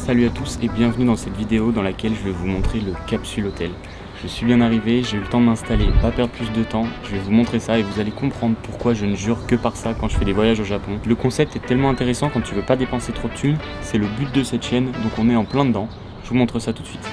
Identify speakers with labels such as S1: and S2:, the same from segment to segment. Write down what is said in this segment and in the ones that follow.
S1: Salut à tous et bienvenue dans cette vidéo dans laquelle je vais vous montrer le capsule hôtel. Je suis bien arrivé, j'ai eu le temps de m'installer, pas perdre plus de temps, je vais vous montrer ça et vous allez comprendre pourquoi je ne jure que par ça quand je fais des voyages au Japon. Le concept est tellement intéressant quand tu veux pas dépenser trop de thunes, c'est le but de cette chaîne, donc on est en plein dedans. Je vous montre ça tout de suite.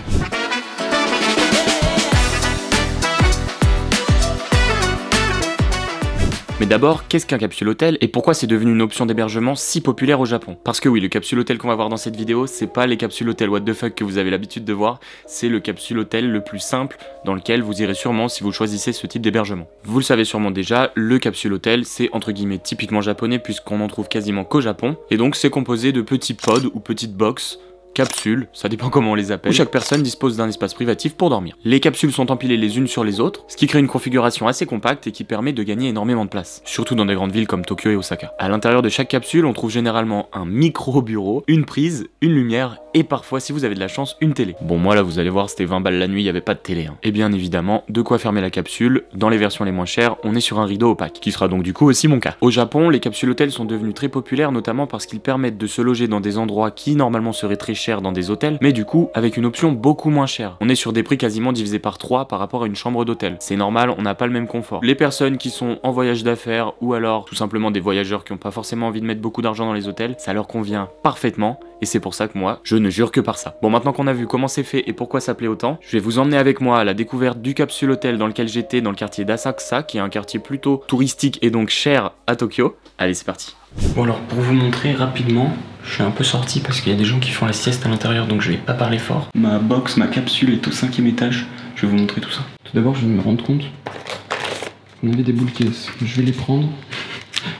S1: Mais d'abord, qu'est-ce qu'un capsule hôtel et pourquoi c'est devenu une option d'hébergement si populaire au Japon? Parce que oui, le capsule hôtel qu'on va voir dans cette vidéo, c'est pas les capsules hôtel what the fuck que vous avez l'habitude de voir, c'est le capsule hôtel le plus simple dans lequel vous irez sûrement si vous choisissez ce type d'hébergement. Vous le savez sûrement déjà, le capsule hôtel c'est entre guillemets typiquement japonais puisqu'on en trouve quasiment qu'au Japon, et donc c'est composé de petits pods ou petites box, capsules, ça dépend comment on les appelle, où chaque personne dispose d'un espace privatif pour dormir. Les capsules sont empilées les unes sur les autres, ce qui crée une configuration assez compacte et qui permet de gagner énormément de place, surtout dans des grandes villes comme Tokyo et Osaka. À l'intérieur de chaque capsule, on trouve généralement un micro-bureau, une prise, une lumière et parfois, si vous avez de la chance, une télé. Bon, moi là, vous allez voir, c'était 20 balles la nuit, il n'y avait pas de télé. Et bien évidemment, de quoi fermer la capsule. Dans les versions les moins chères, on est sur un rideau opaque, qui sera donc du coup aussi mon cas. Au Japon, les capsules hôtels sont devenus très populaires, notamment parce qu'ils permettent de se loger dans des endroits qui normalement seraient très chers dans des hôtels, mais du coup avec une option beaucoup moins chère. On est sur des prix quasiment divisés par 3 par rapport à une chambre d'hôtel. C'est normal, on n'a pas le même confort. Les personnes qui sont en voyage d'affaires ou alors tout simplement des voyageurs qui n'ont pas forcément envie de mettre beaucoup d'argent dans les hôtels, ça leur convient parfaitement et c'est pour ça que moi je ne jure que par ça. Bon, maintenant qu'on a vu comment c'est fait et pourquoi ça plaît autant, je vais vous emmener avec moi à la découverte du capsule hôtel dans lequel j'étais dans le quartier d'Asakusa, qui est un quartier plutôt touristique et donc cher à Tokyo. Allez, c'est parti. Bon, alors pour vous montrer rapidement, je suis un peu sorti parce qu'il y a des gens qui font la sieste à l'intérieur, donc je vais pas parler fort. Ma box, ma capsule est au 5e étage, je vais vous montrer tout ça. Tout d'abord, je vais me rendre compte qu'on avait des boules caisses. Je vais les prendre.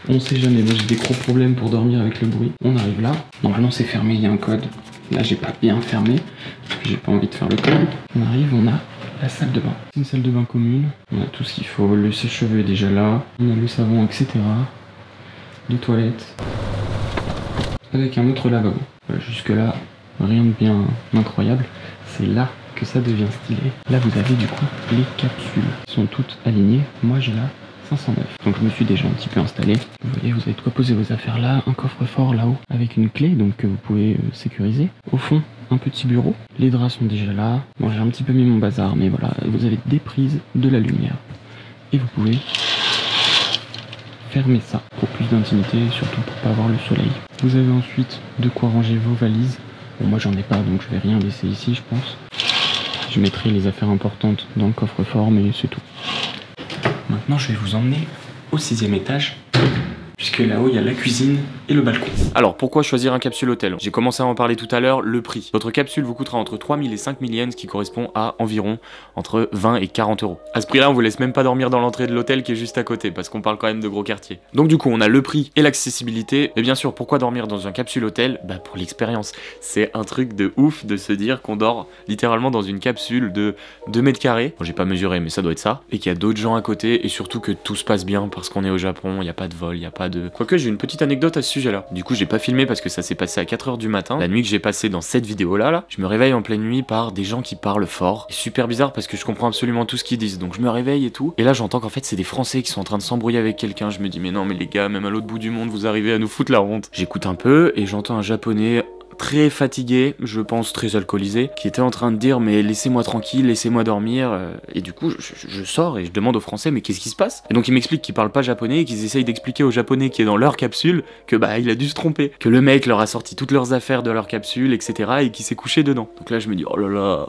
S1: On sait jamais, moi j'ai des gros problèmes pour dormir avec le bruit. On arrive là, normalement c'est fermé, il y a un code. Là j'ai pas bien fermé, parce que j'ai pas envie de faire le code. On arrive, on a la salle de bain. C'est une salle de bain commune, on a tout ce qu'il faut, le sèche-cheveux est déjà là, on a le savon, etc. Les toilettes, avec un autre lavabo. Voilà, jusque là, rien de bien incroyable. C'est là que ça devient stylé. Là vous avez du coup les capsules, qui sont toutes alignées. Moi j'ai là 509. Donc je me suis déjà un petit peu installé. Vous voyez, vous avez de quoi poser vos affaires là, un coffre-fort là-haut avec une clé donc que vous pouvez sécuriser. Au fond, un petit bureau. Les draps sont déjà là. Bon, j'ai un petit peu mis mon bazar, mais voilà, vous avez des prises, de la lumière. Et vous pouvez fermer ça pour plus d'intimité, surtout pour pas avoir le soleil. Vous avez ensuite de quoi ranger vos valises. Bon, moi j'en ai pas, donc je vais rien laisser ici, je pense. Je mettrai les affaires importantes dans le coffre-fort, mais c'est tout. Maintenant, je vais vous emmener au 6e étage, puisque là-haut, il y a la cuisine et le balcon. Alors, pourquoi choisir un capsule hôtel? J'ai commencé à en parler tout à l'heure, le prix. Votre capsule vous coûtera entre 3000 et 5000 yens, ce qui correspond à environ entre 20 et 40 euros. À ce prix-là, on vous laisse même pas dormir dans l'entrée de l'hôtel qui est juste à côté, parce qu'on parle quand même de gros quartiers. Donc du coup, on a le prix et l'accessibilité. Et bien sûr, pourquoi dormir dans un capsule hôtel? Bah pour l'expérience. C'est un truc de ouf de se dire qu'on dort littéralement dans une capsule de 2 mètres carrés. Bon, j'ai pas mesuré, mais ça doit être ça. Et qu'il y a d'autres gens à côté, et surtout que tout se passe bien, parce qu'on est au Japon, il n'y a pas de vol, il n'y a pas de... Quoique, j'ai une petite anecdote à ce sujet-là. Du coup, j'ai pas filmé parce que ça s'est passé à 4 h du matin. La nuit que j'ai passée dans cette vidéo-là, je me réveille en pleine nuit par des gens qui parlent fort. C'est super bizarre parce que je comprends absolument tout ce qu'ils disent. Donc je me réveille et tout. Et là, j'entends qu'en fait, c'est des Français qui sont en train de s'embrouiller avec quelqu'un. Je me dis, mais non, mais les gars, même à l'autre bout du monde, vous arrivez à nous foutre la honte. J'écoute un peu et j'entends un japonais très fatigué, je pense très alcoolisé, qui était en train de dire mais laissez-moi tranquille, laissez-moi dormir, et du coup je sors et je demande aux Français mais qu'est-ce qui se passe? Et donc ils m'expliquent qu'ils parlent pas japonais et qu'ils essayent d'expliquer aux Japonais qui est dans leur capsule que bah il a dû se tromper, que le mec leur a sorti toutes leurs affaires de leur capsule, etc. et qu'il s'est couché dedans. Donc là je me dis oh là là,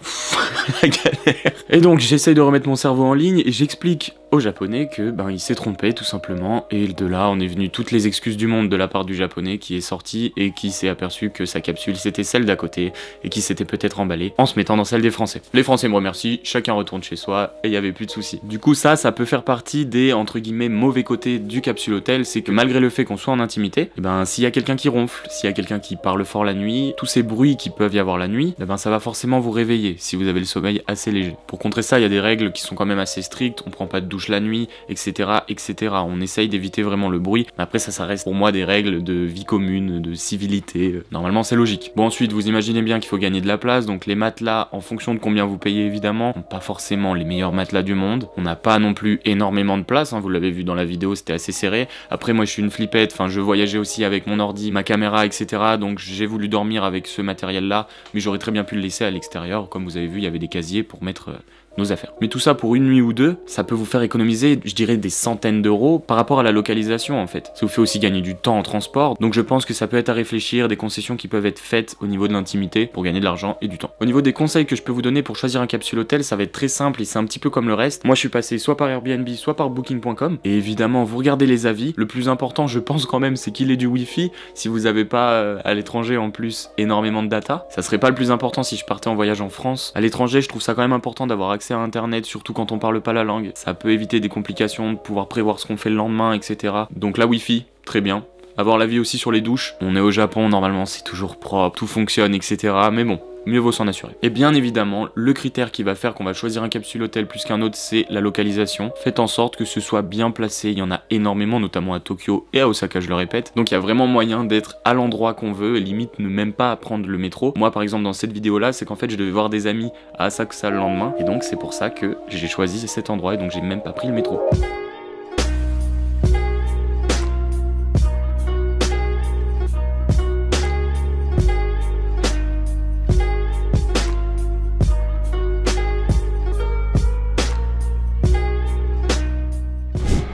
S1: la galère. Et donc j'essaye de remettre mon cerveau en ligne et j'explique aux Japonais que ben il s'est trompé tout simplement, et de là on est venu toutes les excuses du monde de la part du Japonais qui est sorti et qui s'est aperçu que sa capsule c'était celle d'à côté et qui s'était peut-être emballée en se mettant dans celle des Français. Les Français me remercient, chacun retourne chez soi et il n'y avait plus de soucis. Du coup ça peut faire partie des entre guillemets mauvais côtés du capsule hôtel, c'est que malgré le fait qu'on soit en intimité, et ben s'il y a quelqu'un qui ronfle, s'il y a quelqu'un qui parle fort la nuit, tous ces bruits qui peuvent y avoir la nuit, et ben ça va forcément vous réveiller si vous avez le sommeil assez léger. Pour contrer ça, il y a des règles qui sont quand même assez strictes, on prend pas de douche douche la nuit, etc. etc. On essaye d'éviter vraiment le bruit, mais après ça reste pour moi des règles de vie commune, de civilité, normalement c'est logique. Bon ensuite vous imaginez bien qu'il faut gagner de la place, donc les matelas en fonction de combien vous payez évidemment, n'ont pas forcément les meilleurs matelas du monde, on n'a pas non plus énormément de place, hein, vous l'avez vu dans la vidéo c'était assez serré, après moi je suis une flippette, enfin je voyageais aussi avec mon ordi, ma caméra etc, donc j'ai voulu dormir avec ce matériel là, mais j'aurais très bien pu le laisser à l'extérieur, comme vous avez vu il y avait des casiers pour mettre nos affaires. Mais tout ça pour une nuit ou deux, ça peut vous faire économiser, je dirais, des centaines d'euros par rapport à la localisation en fait. Ça vous fait aussi gagner du temps en transport, donc je pense que ça peut être à réfléchir, des concessions qui peuvent être faites au niveau de l'intimité pour gagner de l'argent et du temps. Au niveau des conseils que je peux vous donner pour choisir un capsule hôtel, ça va être très simple et c'est un petit peu comme le reste. Moi je suis passé soit par Airbnb, soit par Booking.com, et évidemment vous regardez les avis. Le plus important je pense quand même c'est qu'il ait du wifi, si vous n'avez pas à l'étranger en plus énormément de data. Ça serait pas le plus important si je partais en voyage en France. À l'étranger je trouve ça quand même important d'avoir accès à internet, surtout quand on parle pas la langue. Ça peut éviter des complications, de pouvoir prévoir ce qu'on fait le lendemain, etc. Donc la wifi, très bien. Avoir l'avis aussi sur les douches. On est au Japon, normalement c'est toujours propre, tout fonctionne, etc. Mais bon, mieux vaut s'en assurer. Et bien évidemment, le critère qui va faire qu'on va choisir un capsule hôtel plus qu'un autre, c'est la localisation. Faites en sorte que ce soit bien placé, il y en a énormément, notamment à Tokyo et à Osaka, je le répète. Donc il y a vraiment moyen d'être à l'endroit qu'on veut, et limite ne même pas prendre le métro. Moi par exemple dans cette vidéo là, c'est qu'en fait je devais voir des amis à Asakusa le lendemain, et donc c'est pour ça que j'ai choisi cet endroit, et donc j'ai même pas pris le métro.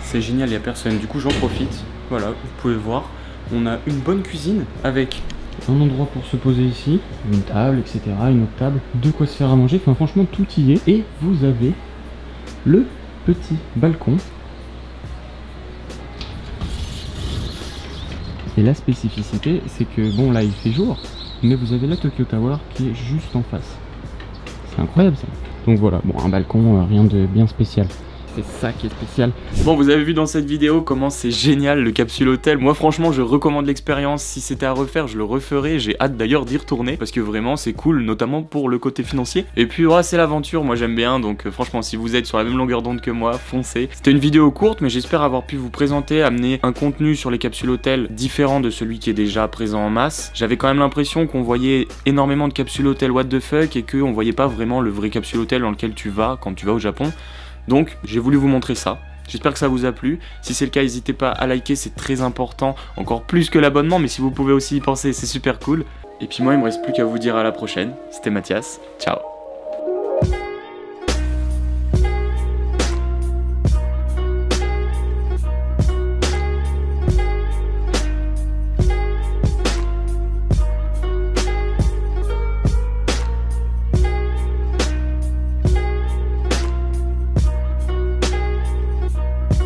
S1: C'est génial, il n'y a personne, du coup j'en profite. Voilà, vous pouvez voir, on a une bonne cuisine avec un endroit pour se poser ici, une table, etc., une autre table, de quoi se faire à manger, enfin franchement tout y est. Et vous avez le petit balcon. Et la spécificité, c'est que bon là il fait jour, mais vous avez la Tokyo Tower qui est juste en face. C'est incroyable ça. Donc voilà, bon un balcon, rien de bien spécial. C'est ça qui est spécial. Bon, vous avez vu dans cette vidéo comment c'est génial le capsule hôtel. Moi franchement je recommande l'expérience. Si c'était à refaire je le referais. J'ai hâte d'ailleurs d'y retourner parce que vraiment c'est cool, notamment pour le côté financier. Et puis ouais, c'est l'aventure, moi j'aime bien. Donc franchement si vous êtes sur la même longueur d'onde que moi, foncez. C'était une vidéo courte mais j'espère avoir pu vous présenter, amener un contenu sur les capsules hôtels différent de celui qui est déjà présent en masse. J'avais quand même l'impression qu'on voyait énormément de capsules hôtels what the fuck et qu'on voyait pas vraiment le vrai capsule hôtel dans lequel tu vas quand tu vas au Japon. Donc j'ai voulu vous montrer ça, j'espère que ça vous a plu. Si c'est le cas, n'hésitez pas à liker, c'est très important, encore plus que l'abonnement, mais si vous pouvez aussi y penser, c'est super cool. Et puis moi il me reste plus qu'à vous dire à la prochaine, c'était Mathias, ciao.